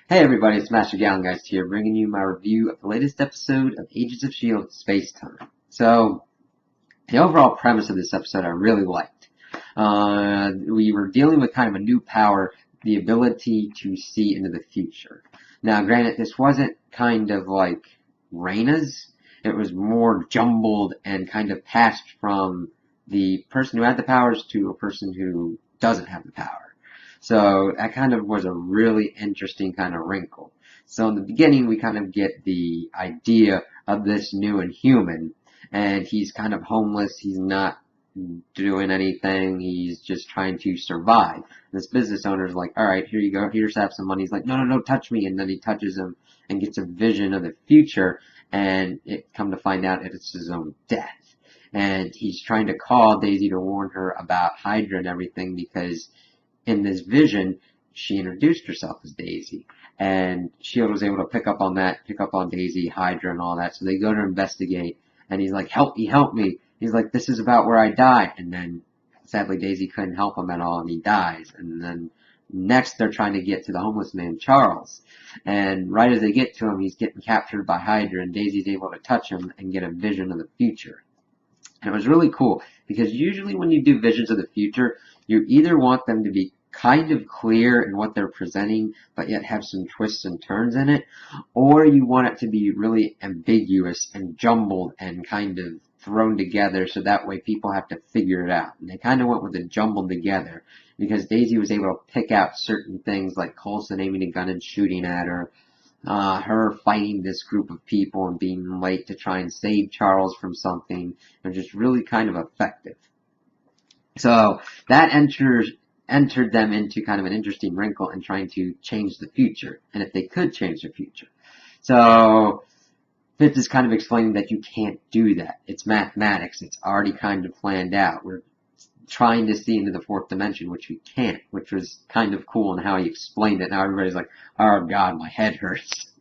Hey everybody, it's Master Gallengeist here, bringing you my review of the latest episode of Agents of S.H.I.E.L.D. Spacetime. So, the overall premise of this episode I really liked. We were dealing with kind of a new power, the ability to see into the future. Now, granted, this wasn't kind of like Raina's. It was more jumbled and kind of passed from the person who had the powers to a person who doesn't have the power. So that kind of was a really interesting kind of wrinkle. So in the beginning, we kind of get the idea of this new Inhuman, and he's kind of homeless. He's not doing anything. He's just trying to survive. This business owner's like, all right, here you go. Here's have some money. He's like, no, no, no, touch me. And then he touches him and gets a vision of the future, and it come to find out it's his own death. And he's trying to call Daisy to warn her about Hydra and everything because in this vision, she introduced herself as Daisy, and S.H.I.E.L.D. was able to pick up on that, pick up on Daisy, Hydra, and all that, so they go to investigate, and he's like, help me, help me. He's like, this is about where I die, and then, sadly, Daisy couldn't help him at all, and he dies, and then next they're trying to get to the homeless man, Charles, and right as they get to him, he's getting captured by Hydra, and Daisy's able to touch him and get a vision of the future. And it was really cool, because usually when you do visions of the future, you either want them to be kind of clear in what they're presenting, but yet have some twists and turns in it, or you want it to be really ambiguous and jumbled and kind of thrown together so that way people have to figure it out. And they kind of went with it jumbled together because Daisy was able to pick out certain things like Coulson aiming a gun and shooting at her, her fighting this group of people and being late to try and save Charles from something, and just really kind of effective. So that entered them into kind of an interesting wrinkle in trying to change the future, and if they could change the future. So Fifth is kind of explaining that you can't do that. It's mathematics. It's already kind of planned out. We're trying to see into the fourth dimension, which we can't, which was kind of cool in how he explained it. Now everybody's like, oh god, my head hurts.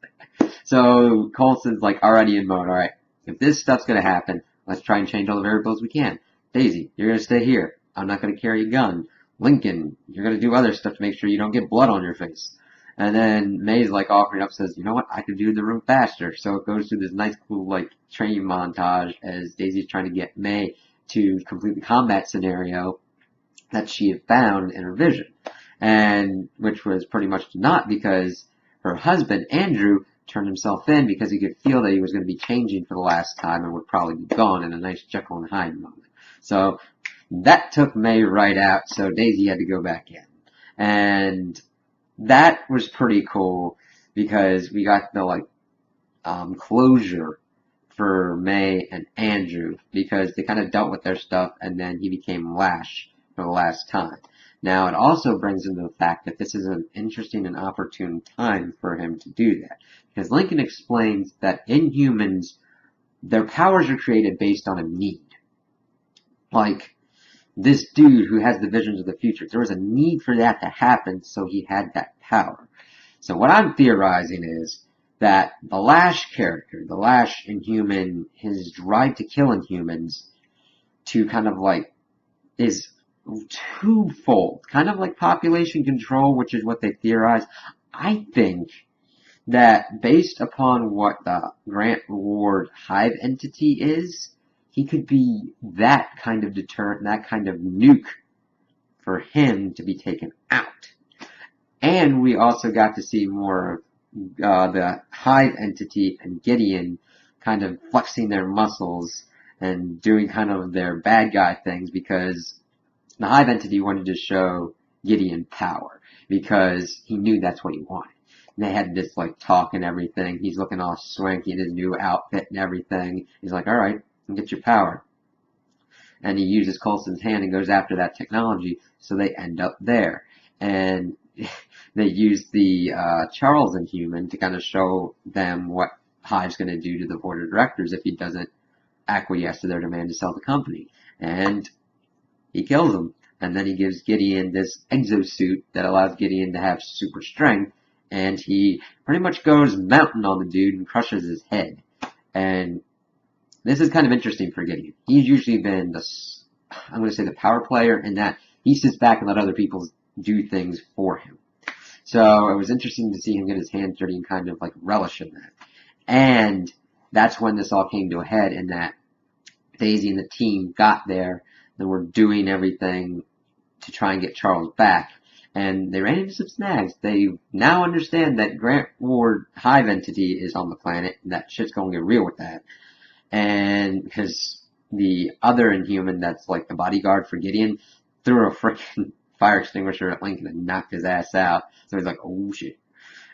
So Coulson's like already in mode, alright, if this stuff's gonna happen, let's try and change all the variables we can. Daisy, you're gonna stay here. I'm not gonna carry a gun. Lincoln, you're gonna do other stuff to make sure you don't get blood on your face. And then May's like offering up, says, you know what, I could do the room faster. So it goes through this nice cool like training montage as Daisy's trying to get May to complete the combat scenario that she had found in her vision. And which was pretty much not because her husband, Andrew, turned himself in because he could feel that he was going to be changing for the last time and would probably be gone in a nice Jekyll and Hyde moment. So that took May right out, so Daisy had to go back in. And that was pretty cool because we got the closure for May and Andrew because they kind of dealt with their stuff and then he became Lash for the last time. Now it also brings into the fact that this is an interesting and opportune time for him to do that because Lincoln explains that Inhumans, their powers are created based on a need. Like this dude who has the visions of the future, there was a need for that to happen, so he had that power. So what I'm theorizing is that the Lash character, the Lash Inhuman, his drive to kill Inhumans to kind of like is twofold, kind of like population control, which is what they theorize. I think that based upon what the Grant Ward Hive entity is, he could be that kind of deterrent, that kind of nuke for him to be taken out. And we also got to see more of the Hive entity and Gideon kind of flexing their muscles and doing kind of their bad guy things because the Hive entity wanted to show Gideon power because he knew that's what he wanted. And they had this like talk and everything. He's looking all swanky in his new outfit and everything. He's like, all right, get your power. And he uses Coulson's hand and goes after that technology, so they end up there. And they use the Charles Inhuman to kind of show them what Hive's going to do to the board of directors if he doesn't acquiesce to their demand to sell the company. And he kills him. And then he gives Gideon this exosuit that allows Gideon to have super strength. And he pretty much goes mountain on the dude and crushes his head. And this is kind of interesting for Gideon. He's usually been I'm going to say the power player in that he sits back and let other people do things for him. So it was interesting to see him get his hands dirty and kind of like relish in that. And that's when this all came to a head, in that Daisy and the team got there and were doing everything to try and get Charles back. And they ran into some snags. They now understand that Grant Ward Hive entity is on the planet, and that shit's gonna get real with that. And because the other Inhuman that's like the bodyguard for Gideon threw a freaking fire extinguisher at Lincoln and knocked his ass out. So he's like, oh shit.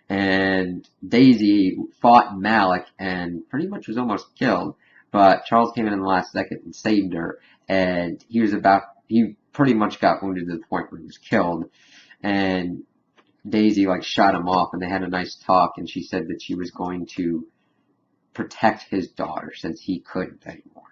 And Daisy fought Malik and pretty much was almost killed, but Charles came in the last second and saved her, and he pretty much got wounded to the point where he was killed, and Daisy like shot him off, and they had a nice talk, and she said that she was going to protect his daughter since he couldn't anymore.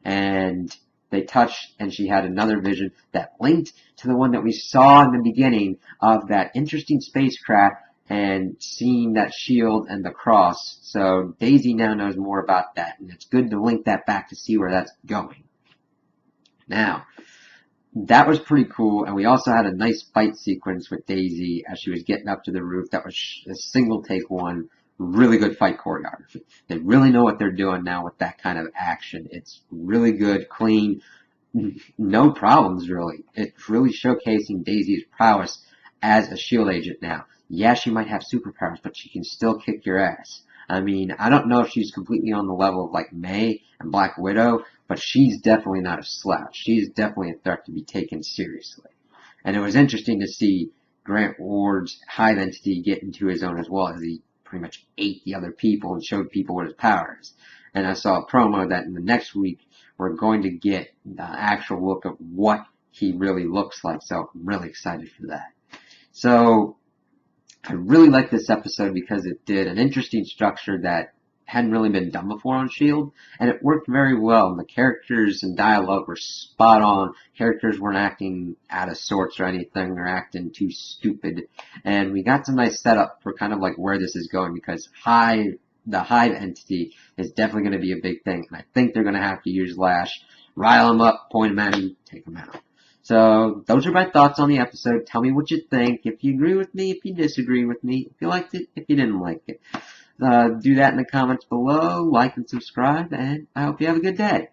And they touched, and she had another vision that linked to the one that we saw in the beginning of that interesting spacecraft and seeing that shield and the cross. So Daisy now knows more about that, and it's good to link that back to see where that's going. Now, that was pretty cool, and we also had a nice fight sequence with Daisy as she was getting up to the roof. That was a single take one. Really good fight choreography. They really know what they're doing now with that kind of action. It's really good, clean, no problems really. It's really showcasing Daisy's prowess as a SHIELD agent now. Yeah, she might have superpowers, but she can still kick your ass. I mean, I don't know if she's completely on the level of like May and Black Widow, but she's definitely not a slouch. She's definitely a threat to be taken seriously. And it was interesting to see Grant Ward's Hive entity get into his own as well, as he pretty much ate the other people and showed people what his power is. And I saw a promo that in the next week we're going to get the actual look of what he really looks like. So I'm really excited for that. So I really like this episode because it did an interesting structure that hadn't really been done before on SHIELD, and it worked very well. And the characters and dialogue were spot on. Characters weren't acting out of sorts or anything, or acting too stupid. And we got some nice setup for kind of like where this is going, because the Hive entity is definitely going to be a big thing, and I think they're going to have to use Lash, rile him up, point him at him, take him out. So those are my thoughts on the episode. Tell me what you think. If you agree with me, if you disagree with me, if you liked it, if you didn't like it. Do that in the comments below, like and subscribe, and I hope you have a good day.